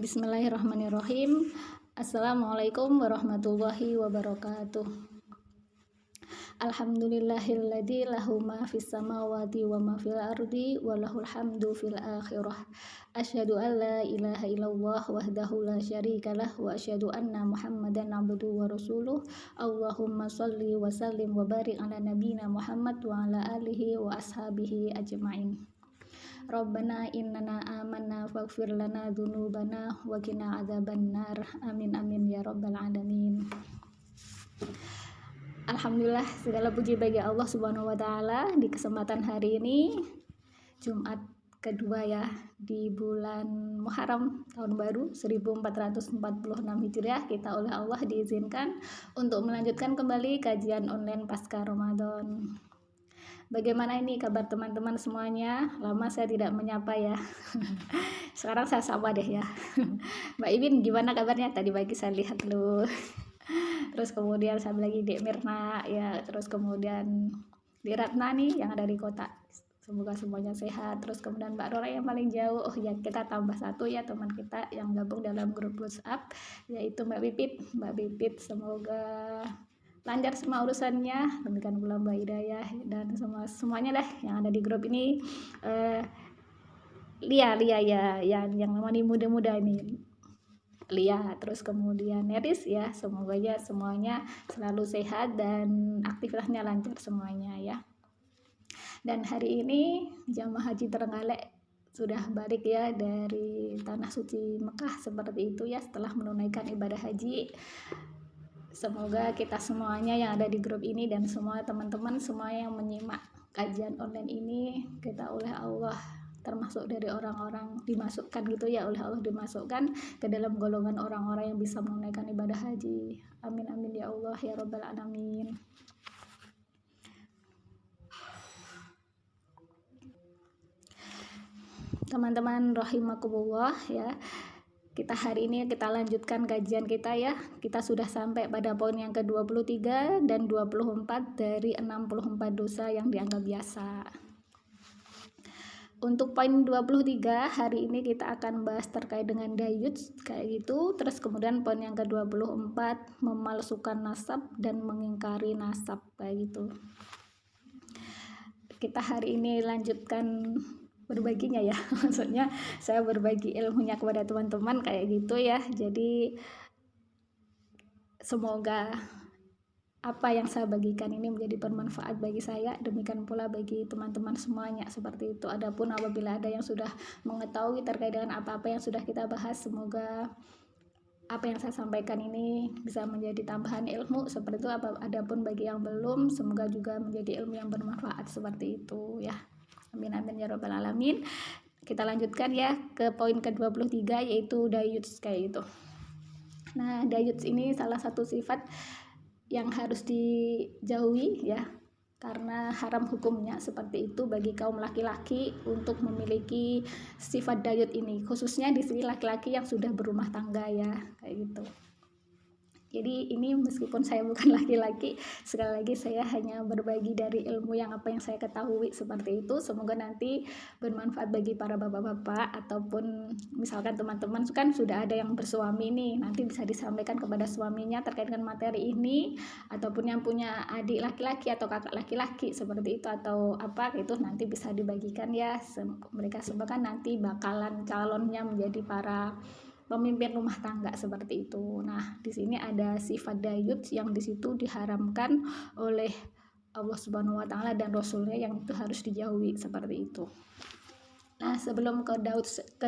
Bismillahirrahmanirrahim. Assalamualaikum warahmatullahi wabarakatuh. Alhamdulillahilladzi lahu ma fis samawati wa ma fil ardi wa lahul hamdu fil akhirah. Asyhadu an la ilaha illallah wahdahu la syarikalah wa asyhadu anna Muhammadan abduhu wa rasuluh. Allahumma shalli wa sallim wa barik ala nabiyyina Muhammad wa ala alihi wa ashabihi ajmain. Rabbana innana amanna faghfir lana dzunubana wa qina adzabannar. Amin amin ya rabbal alamin. Alhamdulillah, segala puji bagi Allah Subhanahu wa taala. Di kesempatan hari ini Jumat kedua ya di bulan Muharram tahun baru 1446 Hijriah, kita oleh Allah diizinkan untuk melanjutkan kembali kajian online pasca Ramadan. Bagaimana ini kabar teman-teman semuanya? Lama saya tidak menyapa ya. Sekarang saya sapa deh ya. Mbak Ibin gimana kabarnya? Tadi pagi saya lihat dulu. Terus kemudian saya lagi Dek Mirna ya. Terus kemudian Di Ratna nih yang ada di kota. Semoga semuanya sehat. Terus kemudian Mbak Rora yang paling jauh. Oh ya, kita tambah satu ya teman kita yang gabung dalam grup WhatsApp, yaitu Mbak Pipit. Mbak Pipit semoga lancar semua urusannya, demikian pula Mbak Hidayah dan semuanya dah yang ada di grup ini. Lia ya, yang masih muda-muda ini, Lia, terus kemudian Neris ya, semoga ya semuanya selalu sehat dan aktivitasnya lancar semuanya ya. Dan hari ini jamaah haji Trenggalek sudah balik ya dari tanah suci Mekah seperti itu ya, setelah menunaikan ibadah haji. Semoga kita semuanya yang ada di grup ini dan semua teman-teman semua yang menyimak kajian online ini, kita oleh Allah termasuk dari orang-orang dimasukkan gitu ya, oleh Allah dimasukkan ke dalam golongan orang-orang yang bisa menunaikan ibadah haji. Amin amin ya Allah ya rabbal alamin. Teman-teman rahimakumullah ya, kita hari ini kita lanjutkan kajian kita ya. Kita sudah sampai pada poin yang ke-23 dan 24 dari 64 dosa yang dianggap biasa. Untuk poin 23 hari ini kita akan bahas terkait dengan dayut kayak gitu. Terus kemudian poin yang ke-24 memalsukan nasab dan mengingkari nasab kayak gitu. Kita hari ini lanjutkan berbaginya ya, maksudnya saya berbagi ilmunya kepada teman-teman kayak gitu ya. Jadi semoga apa yang saya bagikan ini menjadi bermanfaat bagi saya, demikian pula bagi teman-teman semuanya seperti itu. Adapun apabila ada yang sudah mengetahui terkait dengan apa-apa yang sudah kita bahas, semoga apa yang saya sampaikan ini bisa menjadi tambahan ilmu seperti itu. Adapun bagi yang belum, semoga juga menjadi ilmu yang bermanfaat seperti itu ya. Amin amin ya rabbal alamin. Kita lanjutkan ya ke poin ke-23 yaitu dayuts kayak gitu. Nah, dayuts ini salah satu sifat yang harus dijauhi ya, karena haram hukumnya seperti itu bagi kaum laki-laki untuk memiliki sifat dayut ini, khususnya di sini laki-laki yang sudah berumah tangga ya kayak gitu. Jadi ini meskipun saya bukan laki-laki, sekali lagi saya hanya berbagi dari ilmu yang apa yang saya ketahui seperti itu. Semoga nanti bermanfaat bagi para bapak-bapak ataupun misalkan teman-teman kan sudah ada yang bersuami nih, nanti bisa disampaikan kepada suaminya terkait dengan materi ini, ataupun yang punya adik laki-laki atau kakak laki-laki seperti itu atau apa itu nanti bisa dibagikan ya. Mereka semua kan nanti bakalan calonnya menjadi para pemimpin rumah tangga seperti itu. Nah, di sini ada sifat dayut yang di situ diharamkan oleh Allah Subhanahu wa taala dan Rasulnya, yang itu harus dijauhi seperti itu. Nah, sebelum ke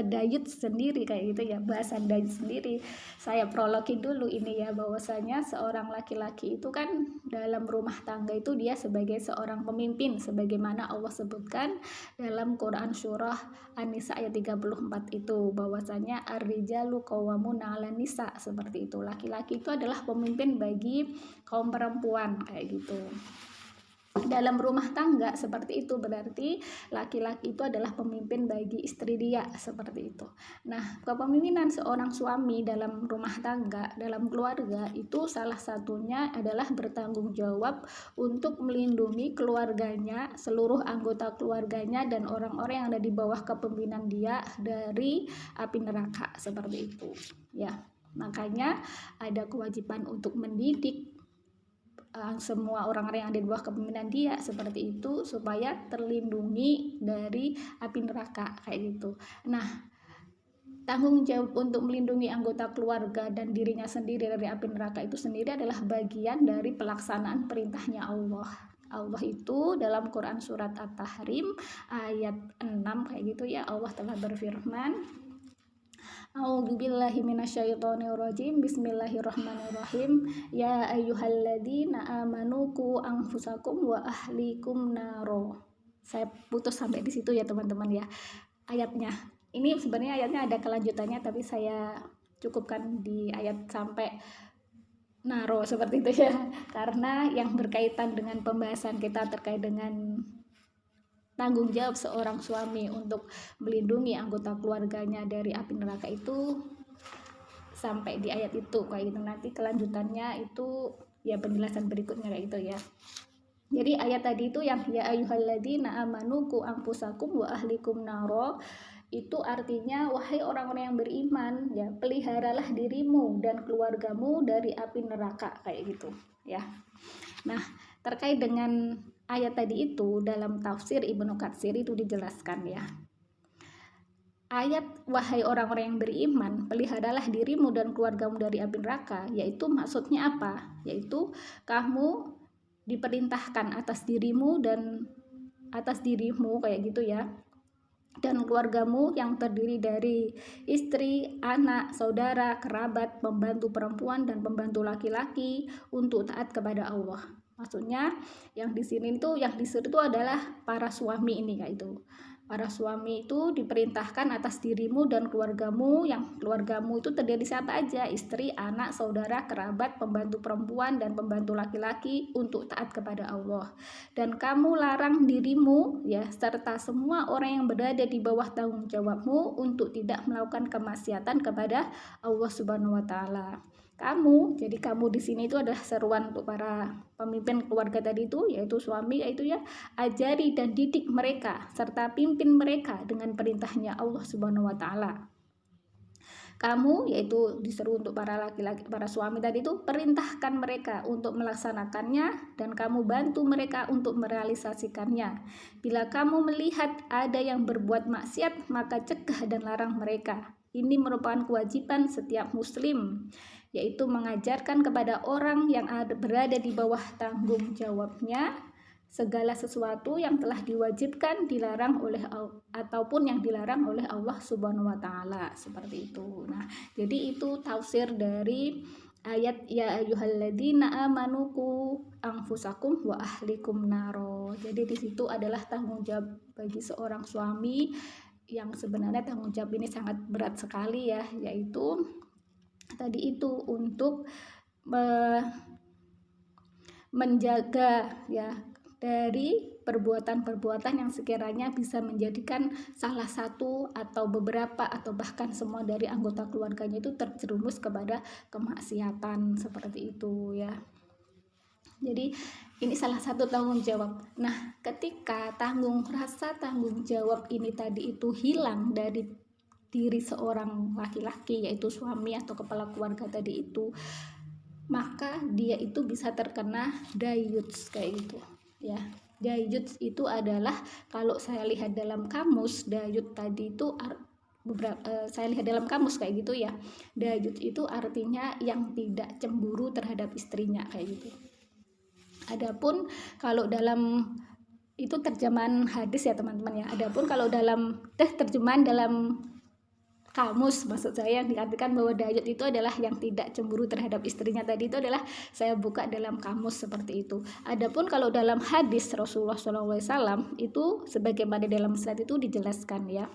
dayut sendiri kayak gitu ya, bahasan dayut sendiri, saya prologin dulu ini ya, bahwasanya seorang laki-laki itu kan dalam rumah tangga itu dia sebagai seorang pemimpin, sebagaimana Allah sebutkan dalam Quran surah An-Nisa ayat 34 itu, bahwasanya ar-rijalu qawwamuna 'alan nisa, seperti itu. Laki-laki itu adalah pemimpin bagi kaum perempuan kayak gitu. dalam rumah tangga seperti itu, berarti laki-laki itu adalah pemimpin bagi istri dia, seperti itu. Nah, kepemimpinan seorang suami dalam rumah tangga, dalam keluarga itu salah satunya adalah bertanggung jawab untuk melindungi keluarganya, seluruh anggota keluarganya dan orang-orang yang ada di bawah kepemimpinan dia dari api neraka, seperti itu ya. Makanya ada kewajiban untuk mendidik semua orang-orang yang ada di bawah kepemimpinan dia seperti itu, supaya terlindungi dari api neraka kayak gitu. Nah, tanggung jawab untuk melindungi anggota keluarga dan dirinya sendiri dari api neraka itu sendiri adalah bagian dari pelaksanaan perintahnya Allah. Allah itu dalam Quran surat At-Tahrim ayat 6 kayak gitu ya, Allah telah berfirman, A'udzubillahi minasyaitonirrajim. Bismillahirrahmanirrahim. Ya ayyuhalladzina amanu qu anfusakum wa ahlikum naro. Saya putus sampai di situ ya teman-teman ya ayatnya. Ini sebenarnya ayatnya ada kelanjutannya, tapi saya cukupkan di ayat sampai naro seperti itu ya. Karena yang berkaitan dengan pembahasan kita terkait dengan tanggung jawab seorang suami untuk melindungi anggota keluarganya dari api neraka itu sampai di ayat itu kayak gitu. Nanti kelanjutannya itu ya penjelasan berikutnya kayak gitu ya. Jadi ayat tadi itu yang ya ayyuhalladzina amanu qu anfusakum wa ahlikum naro, itu artinya wahai orang-orang yang beriman ya, peliharalah dirimu dan keluargamu dari api neraka kayak gitu ya. Nah, terkait dengan ayat tadi itu dalam tafsir Ibnu Katsir itu dijelaskan ya. Ayat wahai orang-orang yang beriman, peliharalah dirimu dan keluargamu dari api neraka, yaitu maksudnya apa? Yaitu kamu diperintahkan atas dirimu dan atas dirimu kayak gitu ya, dan keluargamu yang terdiri dari istri, anak, saudara, kerabat, pembantu perempuan dan pembantu laki-laki untuk taat kepada Allah. Maksudnya yang di sini itu yang disuruh itu adalah para suami ini kayak itu. Para suami itu diperintahkan atas dirimu dan keluargamu, yang keluargamu itu terdiri siapa aja? Istri, anak, saudara, kerabat, pembantu perempuan dan pembantu laki-laki untuk taat kepada Allah. Dan kamu larang dirimu ya serta semua orang yang berada di bawah tanggung jawabmu untuk tidak melakukan kemaksiatan kepada Allah Subhanahu wa taala. Jadi kamu di sini itu adalah seruan untuk para pemimpin keluarga tadi itu, yaitu suami, yaitu ya, ajari dan didik mereka serta pimpin mereka dengan perintahnya Allah Subhanahu wa taala. Kamu yaitu diseru untuk para laki-laki, para suami tadi itu, perintahkan mereka untuk melaksanakannya dan kamu bantu mereka untuk merealisasikannya. Bila kamu melihat ada yang berbuat maksiat, maka cegah dan larang mereka. Ini merupakan kewajiban setiap muslim, yaitu mengajarkan kepada orang yang berada di bawah tanggung jawabnya segala sesuatu yang telah diwajibkan, dilarang oleh ataupun yang dilarang oleh Allah Subhanahu wa taala, seperti itu. Nah, jadi itu tafsir dari ayat ya ayyuhalladzina amanu qu anfusakum wa ahlikum naro. Jadi di situ adalah tanggung jawab bagi seorang suami yang sebenarnya tanggung jawab ini sangat berat sekali ya, yaitu tadi itu untuk menjaga ya dari perbuatan-perbuatan yang sekiranya bisa menjadikan salah satu atau beberapa atau bahkan semua dari anggota keluarganya itu terjerumus kepada kemaksiatan seperti itu ya. Jadi ini salah satu tanggung jawab. Nah, ketika rasa tanggung jawab ini tadi itu hilang dari diri seorang laki-laki, yaitu suami atau kepala keluarga tadi itu, maka dia itu bisa terkena dayuts kayak gitu ya. Dayuts itu adalah, kalau saya lihat dalam kamus, dayut tadi itu saya lihat dalam kamus kayak gitu ya, dayut itu artinya yang tidak cemburu terhadap istrinya kayak gitu. Adapun kalau dalam itu terjemahan hadis ya teman-teman ya. Adapun kalau dalam terjemahan dalam kamus, maksud saya yang dikatakan bahwa dayut itu adalah yang tidak cemburu terhadap istrinya tadi itu adalah saya buka dalam kamus seperti itu. Adapun kalau dalam hadis Rasulullah SAW itu sebagaimana dalam slide itu dijelaskan ya,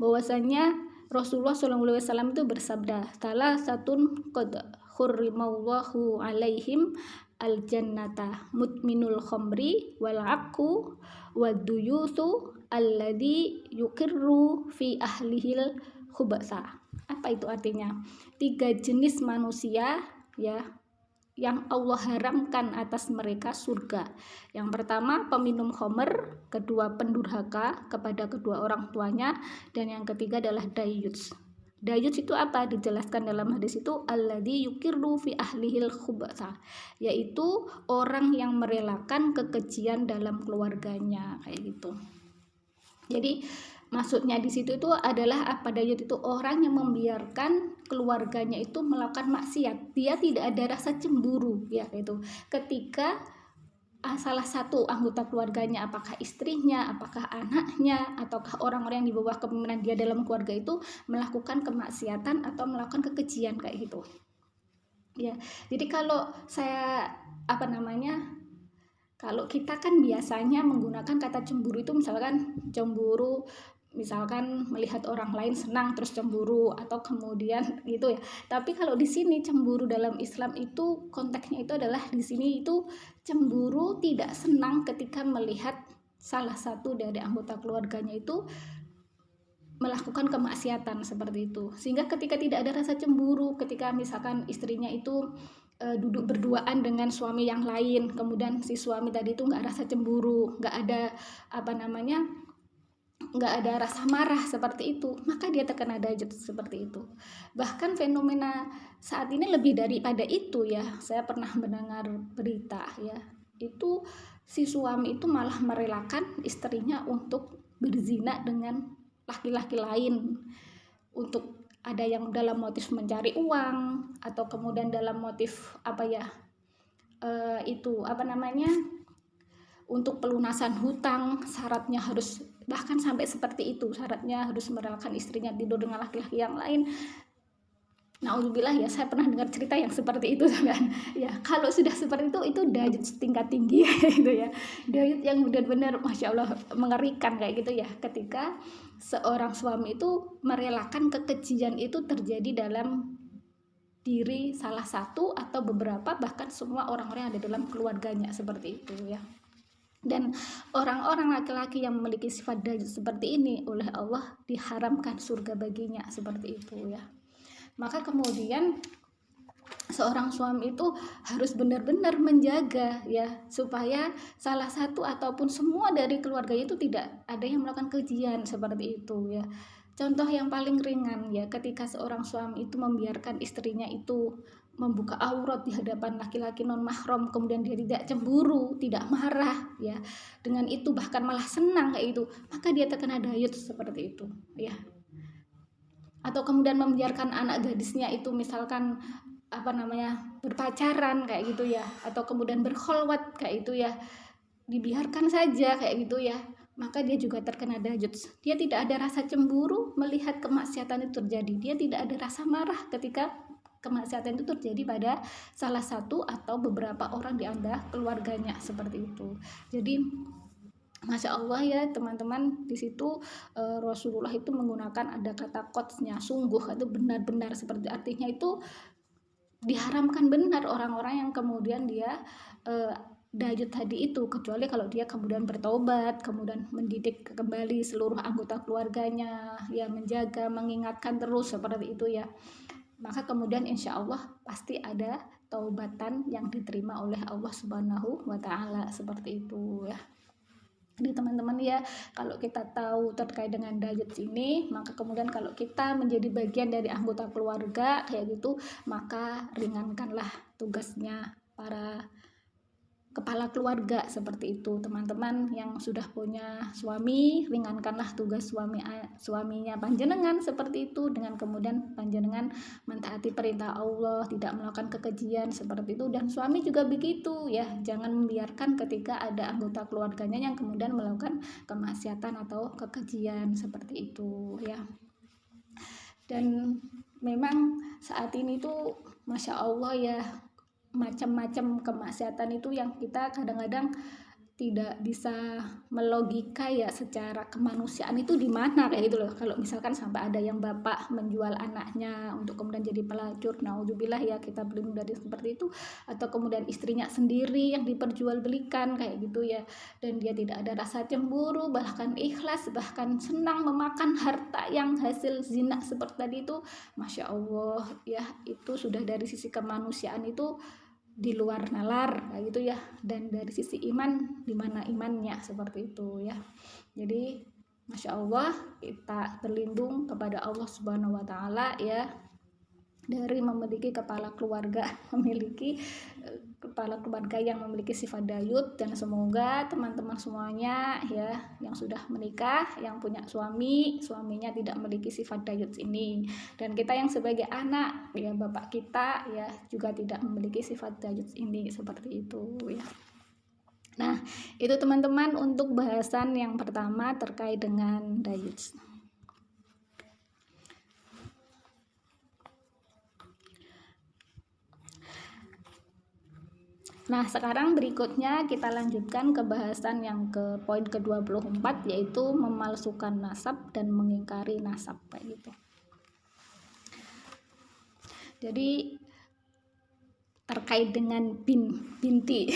bahwasanya Rasulullah SAW itu bersabda, salah satun qad hurrimallahu alaihim al jannata mutminul khamri wal aqu waduyusu alladhi yukirru fi ahlihil khubasa. Apa itu artinya? 3 jenis manusia ya yang Allah haramkan atas mereka surga. Yang pertama peminum khamr, kedua pendurhaka kepada kedua orang tuanya, dan yang ketiga adalah dayyuts. Dayyuts itu apa? Dijelaskan dalam hadis itu alladzi yukirru fi ahlihil khubasa, yaitu orang yang merelakan kekejian dalam keluarganya, kayak gitu. Jadi maksudnya di situ itu adalah apa? Dayyut itu orang yang membiarkan keluarganya itu melakukan maksiat. Dia tidak ada rasa cemburu ya itu. Ketika salah satu anggota keluarganya, apakah istrinya, apakah anaknya, ataukah orang-orang yang di bawah kepemimpinan dia dalam keluarga itu melakukan kemaksiatan atau melakukan kekejian kayak gitu. Ya. Jadi kalau saya kalau kita kan biasanya menggunakan kata cemburu itu misalkan cemburu melihat orang lain senang terus cemburu atau kemudian gitu ya. Tapi kalau di sini cemburu dalam Islam itu konteksnya itu adalah di sini itu cemburu tidak senang ketika melihat salah satu dari anggota keluarganya itu melakukan kemaksiatan seperti itu. Sehingga ketika tidak ada rasa cemburu, ketika misalkan istrinya itu duduk berduaan dengan suami yang lain, kemudian si suami tadi itu nggak rasa cemburu, nggak ada rasa marah seperti itu, maka dia terkena dayyut seperti itu. Bahkan fenomena saat ini lebih daripada itu ya. Saya pernah mendengar berita ya, itu si suami itu malah merelakan istrinya untuk berzina dengan laki-laki lain, untuk ada yang dalam motif mencari uang atau kemudian dalam motif untuk pelunasan hutang, syaratnya harus bahkan sampai seperti itu, syaratnya harus merelakan istrinya tidur dengan laki-laki yang lain. Nauzubillah ya, saya pernah dengar cerita yang seperti itu kan. Ya, kalau sudah seperti itu dayyut tingkat tinggi gitu ya. Dayyut yang benar-benar Masya Allah mengerikan kayak gitu ya. Ketika seorang suami itu merelakan kekejian itu terjadi dalam diri salah satu atau beberapa bahkan semua orang-orang yang ada dalam keluarganya seperti itu ya. Dan orang-orang laki-laki yang memiliki sifat dayyut seperti ini oleh Allah diharamkan surga baginya seperti itu ya. Maka kemudian seorang suami itu harus benar-benar menjaga ya, supaya salah satu ataupun semua dari keluarganya itu tidak ada yang melakukan kejian seperti itu ya. Contoh yang paling ringan ya, ketika seorang suami itu membiarkan istrinya itu membuka aurat di hadapan laki-laki non mahram, kemudian dia tidak cemburu, tidak marah ya, dengan itu bahkan malah senang kayak itu, maka dia terkena dayyut seperti itu ya. Atau kemudian membiarkan anak gadisnya itu misalkan berpacaran kayak gitu ya, atau kemudian berkholwat kayak itu ya, dibiarkan saja kayak gitu ya, maka dia juga terkena dayyut. Dia tidak ada rasa cemburu melihat kemaksiatan itu terjadi, dia tidak ada rasa marah ketika kemaksiatan itu terjadi pada salah satu atau beberapa orang di antara keluarganya seperti itu. Jadi Masya Allah ya teman-teman, di situ Rasulullah itu menggunakan ada kata qotsnya, sungguh, itu benar-benar, seperti artinya itu diharamkan benar orang-orang yang kemudian dia dayyut tadi itu, kecuali kalau dia kemudian bertobat, kemudian mendidik kembali seluruh anggota keluarganya, ya menjaga, mengingatkan terus seperti itu ya, maka kemudian insya Allah pasti ada taubatan yang diterima oleh Allah Subhanahu wa Ta'ala seperti itu ya. Jadi teman-teman ya, kalau kita tahu terkait dengan dayyut ini, maka kemudian kalau kita menjadi bagian dari anggota keluarga kayak gitu, maka ringankanlah tugasnya para kepala keluarga seperti itu. Teman-teman yang sudah punya suami, ringankanlah tugas suaminya panjenengan seperti itu, dengan kemudian panjenengan mentaati perintah Allah, tidak melakukan kekejian seperti itu. Dan suami juga begitu ya, jangan membiarkan ketika ada anggota keluarganya yang kemudian melakukan kemaksiatan atau kekejian seperti itu ya. Dan memang saat ini tuh Masya Allah ya, macam-macam kemaksiatan itu yang kita kadang-kadang tidak bisa melogika ya secara kemanusiaan itu di mana kayak gitu loh. Kalau misalkan sampai ada yang bapak menjual anaknya untuk kemudian jadi pelacur, naudzubillah ya, kita berlindung dari seperti itu, atau kemudian istrinya sendiri yang diperjualbelikan kayak gitu ya, dan dia tidak ada rasa cemburu, bahkan ikhlas, bahkan senang memakan harta yang hasil zina seperti tadi itu, masya Allah ya, itu sudah dari sisi kemanusiaan itu di luar nalar kayak gitu ya. Dan dari sisi iman, di mana imannya seperti itu ya. Jadi masya Allah kita berlindung kepada Allah Subhanahu wa Ta'ala ya, dari memiliki kepala keluarga kepala keluarga yang memiliki sifat dayut. Dan semoga teman-teman semuanya ya yang sudah menikah, yang punya suaminya tidak memiliki sifat dayut ini, dan kita yang sebagai anak ya, bapak kita ya juga tidak memiliki sifat dayut ini, seperti itu ya. Nah, itu teman-teman untuk bahasan yang pertama terkait dengan dayut. Nah, sekarang berikutnya kita lanjutkan ke bahasan yang ke poin ke-24, yaitu memalsukan nasab dan mengingkari nasab kayak gitu. Jadi terkait dengan binti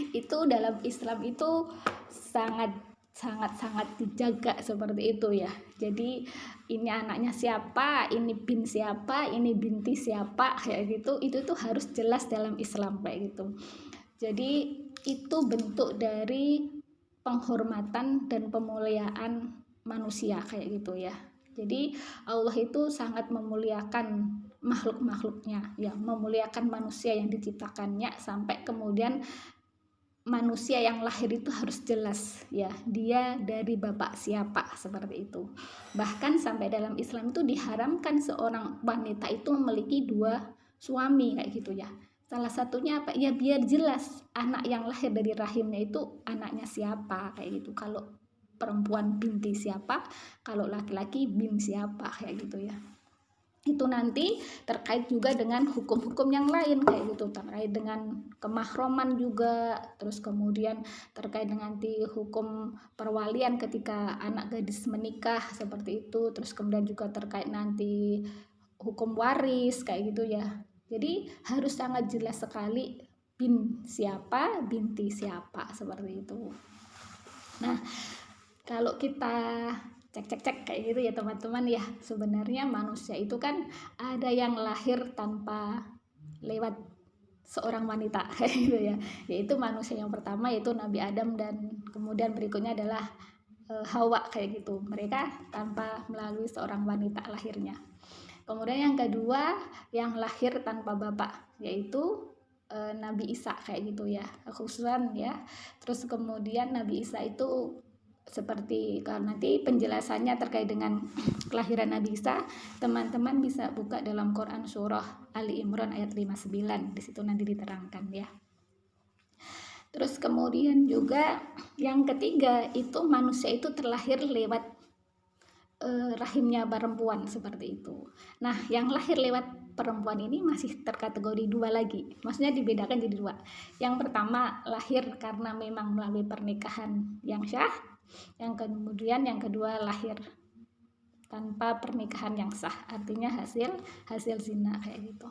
itu dalam Islam itu sangat dijaga seperti itu ya. Jadi ini anaknya siapa, ini bin siapa, ini binti siapa kayak gitu, itu tuh harus jelas dalam Islam kayak gitu. Jadi itu bentuk dari penghormatan dan pemuliaan manusia kayak gitu ya. Jadi Allah itu sangat memuliakan makhluk-makhluknya ya, memuliakan manusia yang diciptakannya, sampai kemudian manusia yang lahir itu harus jelas ya, dia dari bapak siapa, seperti itu. Bahkan sampai dalam Islam itu diharamkan seorang wanita itu memiliki 2 suami kayak gitu ya. Salah satunya apa ya, biar jelas anak yang lahir dari rahimnya itu anaknya siapa kayak gitu. Kalau perempuan binti siapa, kalau laki-laki bin siapa kayak gitu ya. Itu nanti terkait juga dengan hukum-hukum yang lain kayak gitu, terkait dengan kemahroman juga, terus kemudian terkait dengan hukum perwalian ketika anak gadis menikah seperti itu, terus kemudian juga terkait nanti hukum waris kayak gitu ya. Jadi harus sangat jelas sekali bin siapa, binti siapa, seperti itu. Nah, kalau kita cek kayak gitu ya teman-teman ya, sebenarnya manusia itu kan ada yang lahir tanpa lewat seorang wanita kayak gitu ya, yaitu manusia yang pertama yaitu Nabi Adam, dan kemudian berikutnya adalah Hawa kayak gitu, mereka tanpa melalui seorang wanita lahirnya. Kemudian yang kedua yang lahir tanpa bapak yaitu Nabi Isa kayak gitu ya, khususan ya. Terus kemudian Nabi Isa itu seperti kalau nanti penjelasannya terkait dengan kelahiran Nabi Isa, teman-teman bisa buka dalam Quran surah Ali Imran ayat 59, di situ nanti diterangkan ya. Terus kemudian juga yang ketiga itu manusia itu terlahir lewat rahimnya perempuan seperti itu. Nah, yang lahir lewat perempuan ini masih terkategori 2 lagi, maksudnya dibedakan jadi 2. Yang pertama lahir karena memang melalui pernikahan yang syah, yang kemudian yang kedua lahir tanpa pernikahan yang sah, artinya hasil zina kayak gitu.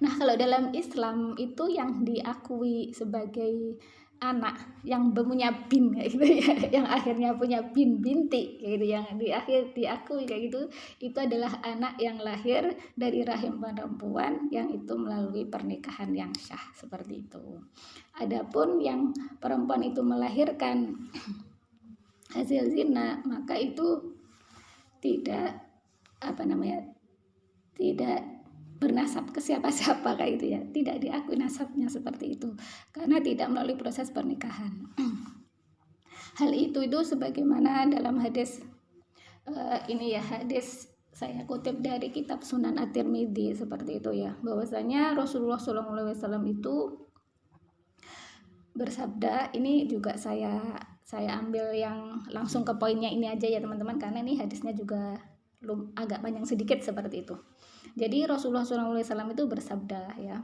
Nah, kalau dalam Islam itu yang diakui sebagai anak yang punya bin kayak gitu ya, yang akhirnya punya bin binti kayak gitu, yang diakui kayak gitu, itu adalah anak yang lahir dari rahim perempuan yang itu melalui pernikahan yang syah seperti itu. Adapun yang perempuan itu melahirkan hasil zina, maka itu tidak tidak bernasab ke siapa-siapa kayak gitu ya, tidak diakui nasabnya seperti itu karena tidak melalui proses pernikahan. Hal itu sebagaimana dalam hadis ini ya, hadis saya kutip dari kitab Sunan At-Tirmidzi seperti itu ya, bahwasanya Rasulullah SAW itu bersabda, ini juga saya ambil yang langsung ke poinnya ini aja ya teman-teman, karena ini hadisnya juga agak panjang sedikit seperti itu. Jadi Rasulullah SAW itu bersabda ya,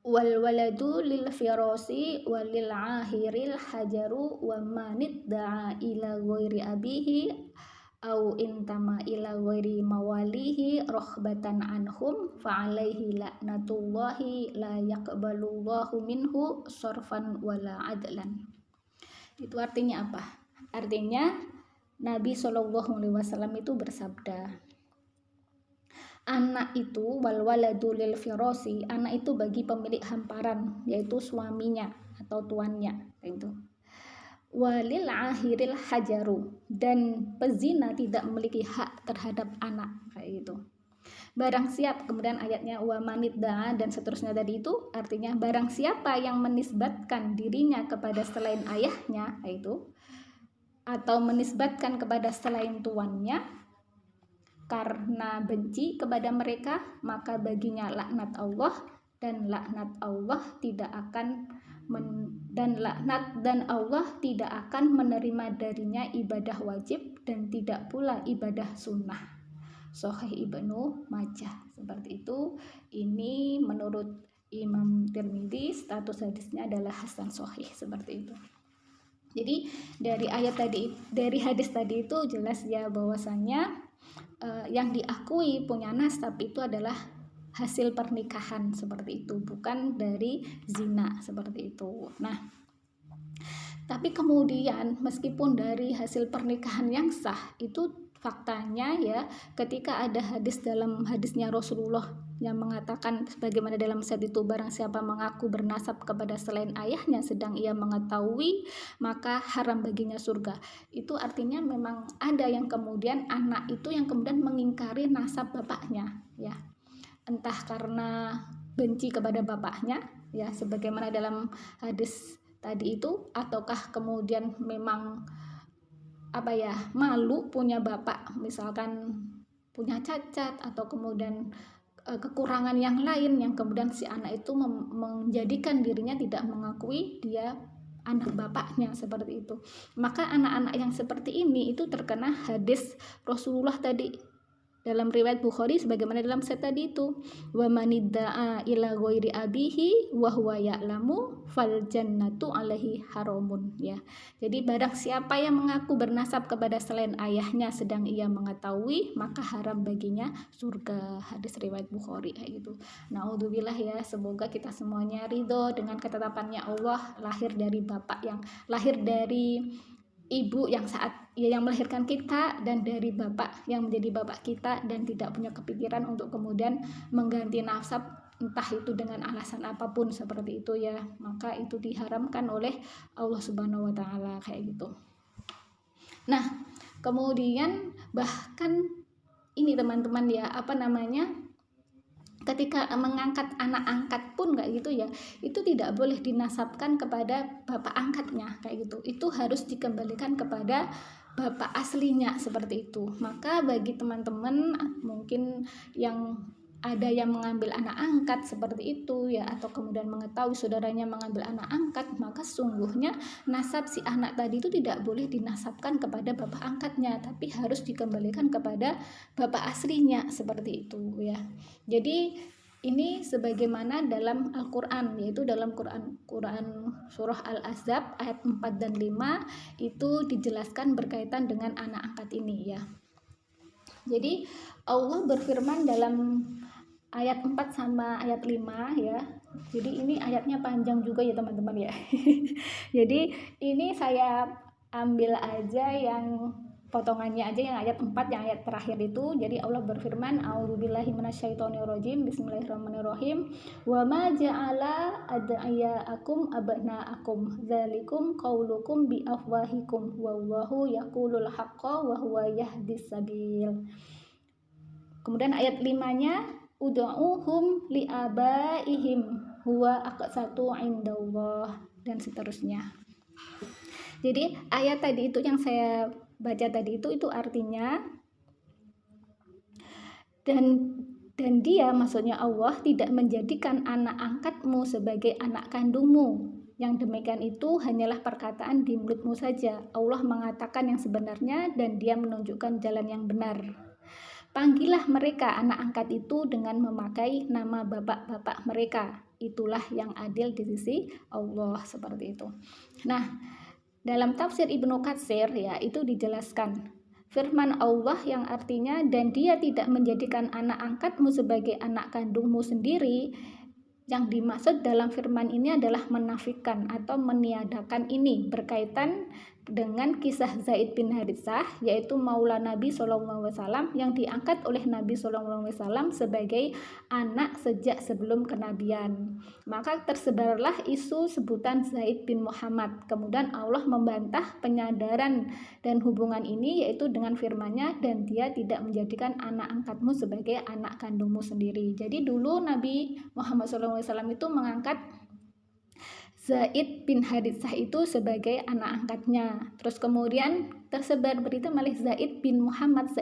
wal waladu lil firasi walil ahiril hajaru wa manid da'a ila ghairi abihi au intama ila ghairi mawalihi rohbatan anhum fa'alaihi la'natullahi la yaqbalullahu minhu sorfan wala adlan. Itu artinya apa? Artinya Nabi SAW itu bersabda, anak itu wal waladu lil firasi, anak itu bagi pemilik hamparan, yaitu suaminya atau tuannya, itu. Walil ahiril hajaru, dan pezina tidak memiliki hak terhadap anak, kayak gitu. Barang siapa, kemudian ayatnya wa manidda dan seterusnya tadi itu artinya barang siapa yang menisbatkan dirinya kepada selain ayahnya, itu, atau menisbatkan kepada selain tuannya karena benci kepada mereka, maka baginya laknat Allah, dan laknat Allah tidak akan Allah tidak akan menerima darinya ibadah wajib dan tidak pula ibadah sunnah. Sahih Ibnu Majah. Seperti itu. Ini menurut Imam Tirmidzi status hadisnya adalah hasan sahih, seperti itu. Jadi dari hadis tadi itu jelas ya bahwasannya yang diakui punya nasab itu adalah hasil pernikahan, seperti itu, bukan dari zina, seperti itu. Nah, tapi kemudian meskipun dari hasil pernikahan yang sah, itu faktanya ya ketika ada dalam hadisnya Rasulullah yang mengatakan sebagaimana dalam set itu, barang siapa mengaku bernasab kepada selain ayahnya sedang ia mengetahui, maka haram baginya surga. Itu artinya memang ada yang kemudian anak itu yang kemudian mengingkari nasab bapaknya, ya, entah karena benci kepada bapaknya, ya, sebagaimana dalam hadis tadi itu, ataukah kemudian memang malu punya bapak, misalkan punya cacat atau kemudian kekurangan yang lain yang kemudian si anak itu menjadikan dirinya tidak mengakui dia anak bapaknya, seperti itu. Maka anak-anak yang seperti ini itu terkena hadis Rasulullah tadi dalam riwayat Bukhari sebagaimana dalam set tadi itu, wa manidda'a ila ghairi abihi wa huwa ya'lamu fal jannatu alaihi haramun, ya. Jadi barang siapa yang mengaku bernasab kepada selain ayahnya sedang ia mengetahui, maka haram baginya surga. Hadis riwayat Bukhari, kayak gitu. Naudzubillah ya, semoga kita semuanya ridho dengan ketetapannya Allah, lahir dari ibu yang yang melahirkan kita, dan dari bapak yang menjadi bapak kita dan tidak punya kepikiran untuk kemudian mengganti nasab entah itu dengan alasan apapun, seperti itu ya, maka itu diharamkan oleh Allah Subhanahu wa taala, kayak gitu. Nah, kemudian bahkan ini teman-teman ya, ketika mengangkat anak angkat pun kayak gitu ya, itu tidak boleh dinasabkan kepada bapak angkatnya, kayak gitu. Itu harus dikembalikan kepada bapak aslinya, seperti itu. Maka bagi teman-teman mungkin yang ada yang mengambil anak angkat seperti itu ya, atau kemudian mengetahui saudaranya mengambil anak angkat, maka sungguhnya nasab si anak tadi itu tidak boleh dinasabkan kepada bapak angkatnya, tapi harus dikembalikan kepada bapak aslinya, seperti itu ya. Jadi ini sebagaimana dalam Al-Quran, yaitu dalam Quran surah Al-Ahzab ayat 4 dan 5 itu dijelaskan berkaitan dengan anak angkat ini ya. Jadi Allah berfirman dalam ayat 4 sama ayat 5 ya. Jadi ini ayatnya panjang juga ya teman-teman ya. Jadi ini saya ambil aja yang potongannya aja, yang ayat 4, yang ayat terakhir itu. Jadi Allah berfirman, a'udzubillahi minasyaitonirrajim, bismillahirrahmanirrahim, wa ma ja'ala ad'iyaakum abna'akum dzalikum qaulukum bi afwahikum wallahu yaqulul haqqa wa huwa yahdis sabil. Kemudian ayat 5-nya, ud'uhum li'abaihim huwa aqsatu indallah, dan seterusnya. Jadi ayat tadi itu yang saya baca tadi itu artinya dan dia, maksudnya Allah, tidak menjadikan anak angkatmu sebagai anak kandungmu. Yang demikian itu hanyalah perkataan di mulutmu saja. Allah mengatakan yang sebenarnya dan dia menunjukkan jalan yang benar. Panggillah mereka anak angkat itu dengan memakai nama bapak-bapak mereka. itulah yang adil di sisi Allah, seperti itu. Nah, dalam tafsir Ibnu Katsir ya itu dijelaskan firman Allah yang artinya dan dia tidak menjadikan anak angkatmu sebagai anak kandungmu sendiri. Yang dimaksud dalam firman ini adalah menafikan atau meniadakan ini berkaitan dengan kisah Zaid bin Haritsah, yaitu maula Nabi SAW yang diangkat oleh Nabi SAW sebagai anak sejak sebelum kenabian. Maka tersebarlah isu sebutan Zaid bin Muhammad. Kemudian Allah membantah penyadaran dan hubungan ini yaitu dengan firman-Nya dan dia tidak menjadikan anak angkatmu sebagai anak kandungmu sendiri. Jadi dulu Nabi Muhammad SAW itu mengangkat Zaid bin Haritsah itu sebagai anak angkatnya. Terus kemudian tersebar berita malah Zaid bin Muhammad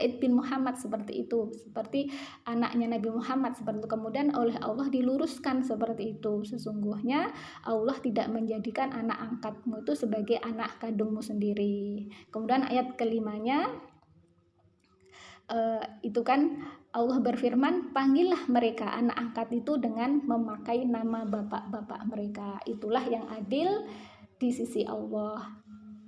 seperti itu, seperti anaknya Nabi Muhammad seperti itu. Kemudian oleh Allah diluruskan seperti itu. Sesungguhnya Allah tidak menjadikan anak angkatmu itu sebagai anak kandungmu sendiri. Kemudian ayat kelimanya itu kan Allah berfirman, panggillah mereka anak angkat itu dengan memakai nama bapak-bapak mereka. Itulah yang adil di sisi Allah.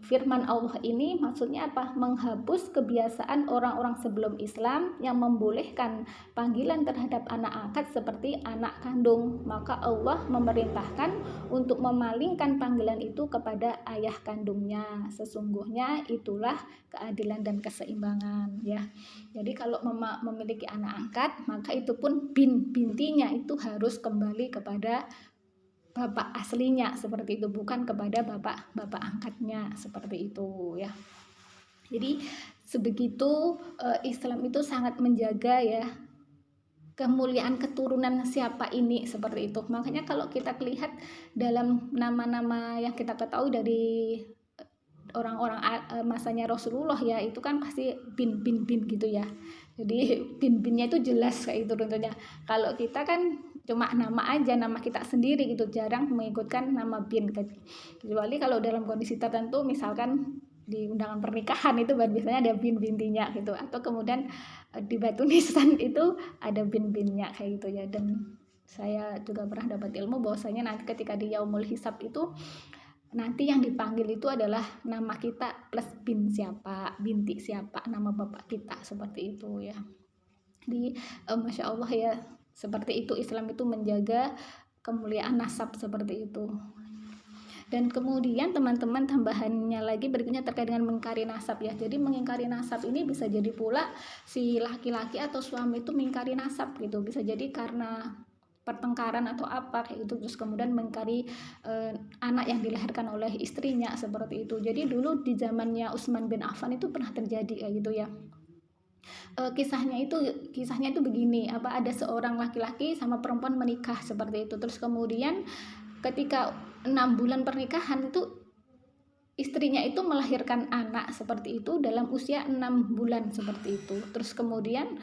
Firman Allah ini maksudnya apa? Menghapus kebiasaan orang-orang sebelum Islam yang membolehkan panggilan terhadap anak angkat seperti anak kandung. Maka Allah memerintahkan untuk memalingkan panggilan itu kepada ayah kandungnya. Sesungguhnya itulah keadilan dan keseimbangan ya. Jadi kalau memiliki anak angkat, maka itu pun bintinya itu harus kembali kepada bapak aslinya seperti itu, bukan kepada bapak angkatnya seperti itu ya. Jadi sebegitu Islam itu sangat menjaga ya kemuliaan keturunan siapa ini seperti itu. Makanya kalau kita lihat dalam nama-nama yang kita ketahui dari orang-orang masanya Rasulullah ya, itu kan pasti bin gitu ya. Jadi bin-binnya itu jelas kayak itu tentunya. Kalau kita kan cuma nama aja, nama kita sendiri gitu, jarang mengikutkan nama bin, kecuali kalau dalam kondisi tertentu, misalkan di undangan pernikahan itu biasanya ada bin-bintinya gitu, atau kemudian di batu nisan itu ada bin-binnya kayak gitu ya. Dan saya juga pernah dapat ilmu bahwasanya nanti ketika di yaumul hisab itu nanti yang dipanggil itu adalah nama kita plus bin siapa, binti siapa, nama bapak kita seperti itu ya. Di Masya Allah ya, seperti itu Islam itu menjaga kemuliaan nasab seperti itu. Dan kemudian teman-teman tambahannya lagi berikutnya terkait dengan mengingkari nasab ya. Jadi mengingkari nasab ini bisa jadi pula si laki-laki atau suami itu mengingkari nasab gitu. Bisa jadi karena pertengkaran atau apa kayak gitu, terus kemudian mengingkari anak yang dilahirkan oleh istrinya seperti itu. Jadi dulu di zamannya Utsman bin Affan itu pernah terjadi kayak gitu ya. Kisahnya itu begini, ada seorang laki-laki sama perempuan menikah seperti itu. Terus kemudian ketika 6 bulan pernikahan itu istrinya itu melahirkan anak seperti itu dalam usia 6 bulan seperti itu. Terus kemudian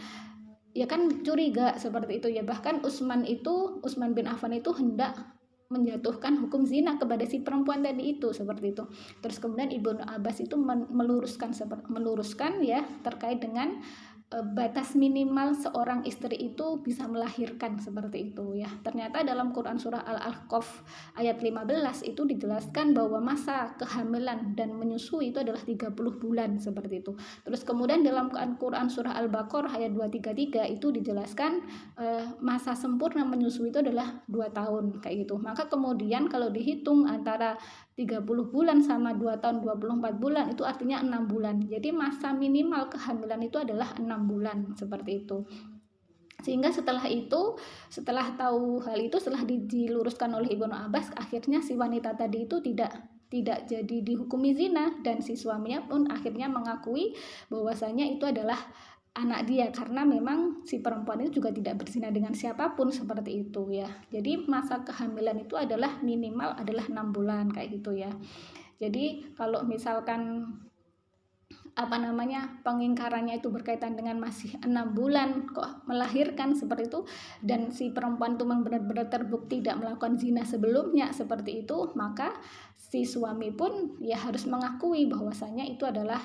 ya kan curiga seperti itu ya. Bahkan Utsman bin Affan itu hendak menjatuhkan hukum zina kepada si perempuan tadi itu seperti itu. Terus kemudian Ibnu Abbas itu meluruskan ya terkait dengan batas minimal seorang istri itu bisa melahirkan seperti itu ya. Ternyata dalam Quran surah Al-Ahqaf ayat 15 itu dijelaskan bahwa masa kehamilan dan menyusui itu adalah 30 bulan seperti itu. Terus kemudian dalam Quran surah Al-Baqarah ayat 233 itu dijelaskan masa sempurna menyusui itu adalah 2 tahun kayak gitu. Maka kemudian kalau dihitung antara 30 bulan sama 2 tahun 24 bulan itu artinya 6 bulan. Jadi masa minimal kehamilan itu adalah 6 bulan seperti itu. Sehingga setelah tahu hal itu, setelah diluruskan oleh Ibnu Abbas, akhirnya si wanita tadi itu tidak jadi dihukumi zina dan si suaminya pun akhirnya mengakui bahwasanya itu adalah anak dia, karena memang si perempuan itu juga tidak berzina dengan siapapun seperti itu ya. Jadi masa kehamilan itu adalah minimal adalah 6 bulan kayak gitu ya. Jadi kalau misalkan pengingkarannya itu berkaitan dengan masih 6 bulan kok melahirkan seperti itu, dan si perempuan itu memang benar-benar terbukti tidak melakukan zina sebelumnya seperti itu, maka si suami pun ya harus mengakui bahwasanya itu adalah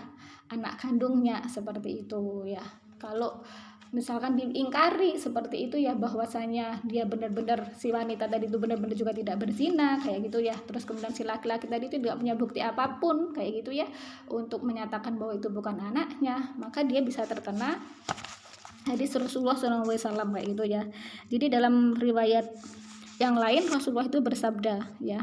anak kandungnya seperti itu ya. Kalau misalkan diingkari seperti itu ya, bahwasanya dia benar-benar si wanita tadi itu benar-benar juga tidak berzina kayak gitu ya, terus kemudian si laki-laki tadi itu tidak punya bukti apapun kayak gitu ya untuk menyatakan bahwa itu bukan anaknya, maka dia bisa terkena hadis Rasulullah SAW kayak gitu ya. Jadi dalam riwayat yang lain Rasulullah itu bersabda ya,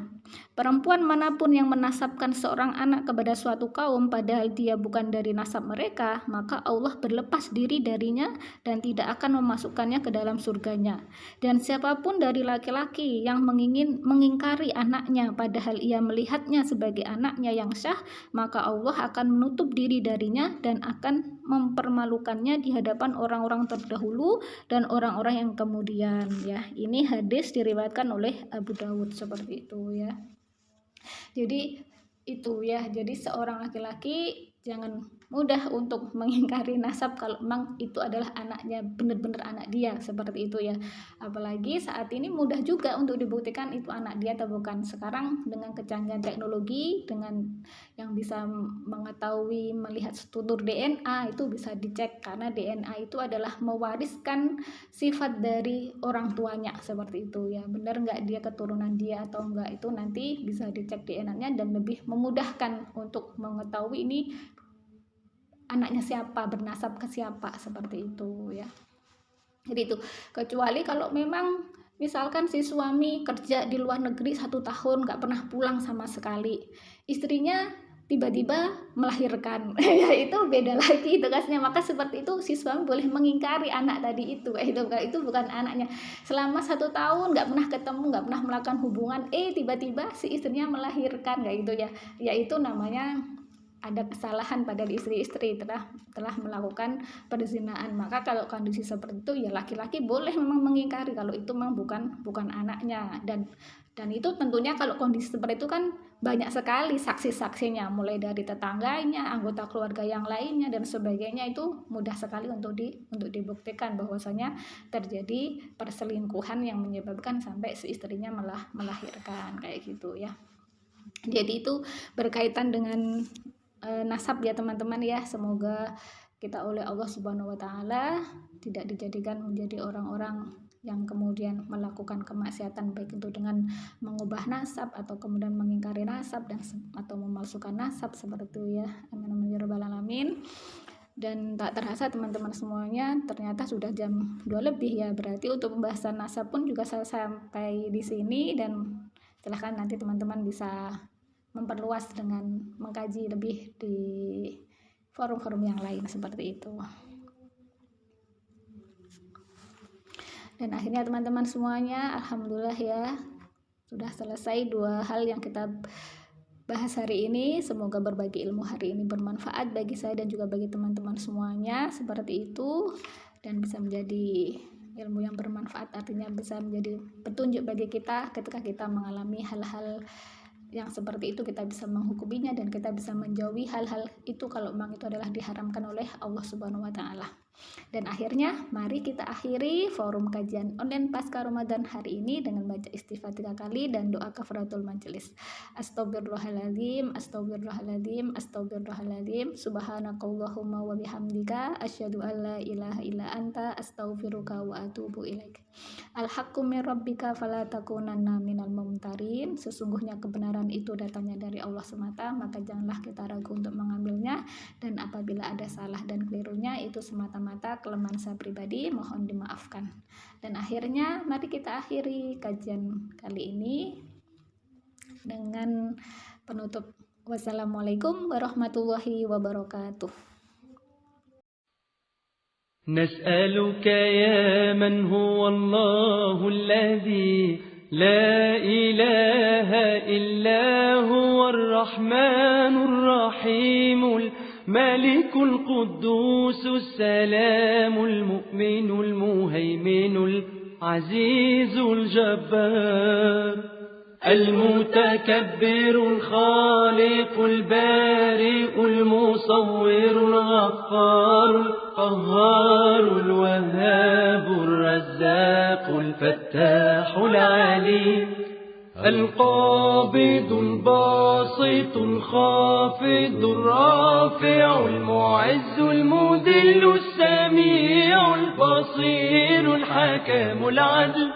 perempuan manapun yang menasabkan seorang anak kepada suatu kaum padahal dia bukan dari nasab mereka, maka Allah berlepas diri darinya dan tidak akan memasukkannya ke dalam surganya. Dan siapapun dari laki-laki yang mengingkari anaknya padahal ia melihatnya sebagai anaknya yang syah, maka Allah akan menutup diri darinya dan akan mempermalukannya di hadapan orang-orang terdahulu dan orang-orang yang kemudian ya. Ini hadis diriwayatkan oleh Abu Dawud seperti itu ya. Jadi itu ya, jadi seorang laki-laki jangan mudah untuk mengingkari nasab kalau memang itu adalah anaknya, benar-benar anak dia seperti itu ya. Apalagi saat ini mudah juga untuk dibuktikan itu anak dia atau bukan. Sekarang dengan kecanggihan teknologi, dengan yang bisa mengetahui melihat struktur DNA itu bisa dicek, karena DNA itu adalah mewariskan sifat dari orang tuanya seperti itu ya. Benar nggak dia keturunan dia atau enggak, itu nanti bisa dicek DNA-nya dan lebih memudahkan untuk mengetahui ini anaknya siapa, bernasab ke siapa seperti itu ya. Jadi itu, kecuali kalau memang misalkan si suami kerja di luar negeri 1 tahun nggak pernah pulang sama sekali, istrinya tiba-tiba melahirkan ya itu beda lagi tugasnya. Maka seperti itu si suami boleh mengingkari anak tadi itu bukan anaknya. Selama 1 tahun nggak pernah ketemu, nggak pernah melakukan hubungan, tiba-tiba si istrinya melahirkan kayak gitu ya. Ya itu namanya ada kesalahan pada istri-istri telah melakukan perzinaan. Maka kalau kondisi seperti itu ya laki-laki boleh memang mengingkari kalau itu memang bukan anaknya. Dan itu tentunya kalau kondisi seperti itu kan banyak sekali saksi-saksinya, mulai dari tetangganya, anggota keluarga yang lainnya dan sebagainya. Itu mudah sekali untuk dibuktikan bahwasanya terjadi perselingkuhan yang menyebabkan sampai si istrinya malah melahirkan kayak gitu ya. Jadi itu berkaitan dengan nasab ya teman-teman ya. Semoga kita oleh Allah Subhanahu wa taala tidak dijadikan menjadi orang-orang yang kemudian melakukan kemaksiatan, baik itu dengan mengubah nasab atau kemudian mengingkari nasab atau memalsukan nasab seperti itu ya. Amin ya rabbal alamin. Dan tak terasa teman-teman semuanya ternyata sudah jam 2 lebih ya. Berarti untuk pembahasan nasab pun juga saya sampai di sini, dan silahkan nanti teman-teman bisa memperluas dengan mengkaji lebih di forum-forum yang lain seperti itu. Dan akhirnya teman-teman semuanya, alhamdulillah ya, sudah selesai 2 hal yang kita bahas hari ini. Semoga berbagi ilmu hari ini bermanfaat bagi saya dan juga bagi teman-teman semuanya seperti itu, dan bisa menjadi ilmu yang bermanfaat, artinya bisa menjadi petunjuk bagi kita ketika kita mengalami hal-hal yang seperti itu. Kita bisa menghukuminya dan kita bisa menjauhi hal-hal itu kalau memang itu adalah diharamkan oleh Allah Subhanahu wa taala. Dan akhirnya mari kita akhiri forum kajian online pasca Ramadan hari ini dengan baca istighfar 3 kali dan doa kafaratul majelis. Astagfirullahaladzim, astagfirullahaladzim, astagfirullahaladzim, subhanakallahumma wa bihamdika asyhadu an la ilaha illa anta astaghfiruka wa atubu ilaik. Al-haqqu min rabbika fala takunanna minal mumtarin. Sesungguhnya kebenaran itu datangnya dari Allah semata, maka janganlah kita ragu untuk mengambilnya, dan apabila ada salah dan kelirunya itu semata-mata kelemahan saya pribadi, mohon dimaafkan. Dan akhirnya mari kita akhiri kajian kali ini dengan penutup. Wassalamualaikum warahmatullahi wabarakatuh. نسألك يا من هو الله الذي لا إله إلا هو الرحمن الرحيم الملك القدوس السلام المؤمن المهيمن العزيز الجبار المتكبر الخالق البارئ المصور الغفار القهار الوهاب الرزاق الفتاح العليم القابض الباسط الخافض الرافع المعز المذل السميع حكام العدل،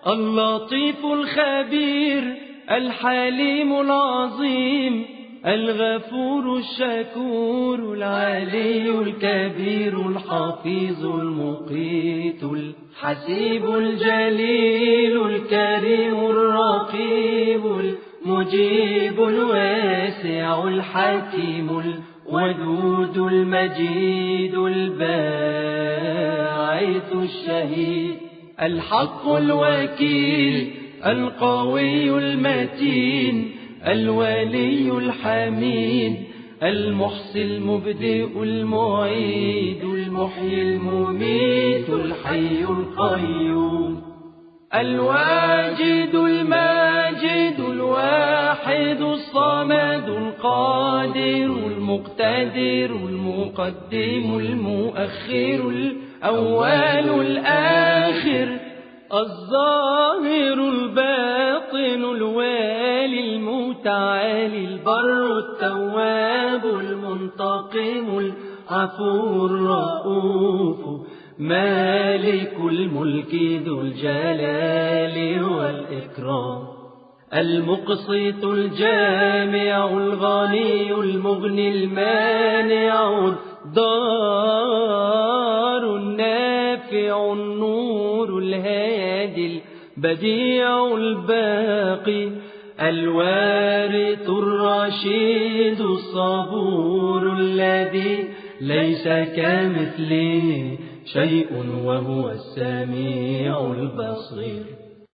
اللطيف الخبير الحليم العظيم، الغفور الشكور العلي الكبير، الحفيظ المقيت الحسيب الجليل، الكريم الرقيب المجيب الواسع الحكيم الودود المجيد، الباعث الشهيد، الحق الوكيل القوي المتين، الولي الحميد، المحصي المبدئ المعيد، المحيي المميت، الحي القيوم، الواجد الماجد، الواحد الصمد، القادر المقتدر، المقدم المؤخر، الأول الآخر، الظاهر الباطن، الوالي المتعالي، البر التواب المنتقم، العفو الرؤوف، مالك الملك ذو الجلال والإكرام، المقسط الجامع، الغني المغني المانع، الضار النافع، النور الهادي البديع الباقي، الوارث الرشيد، الصبور الذي ليس كمثله شيء وهو السميع البصير.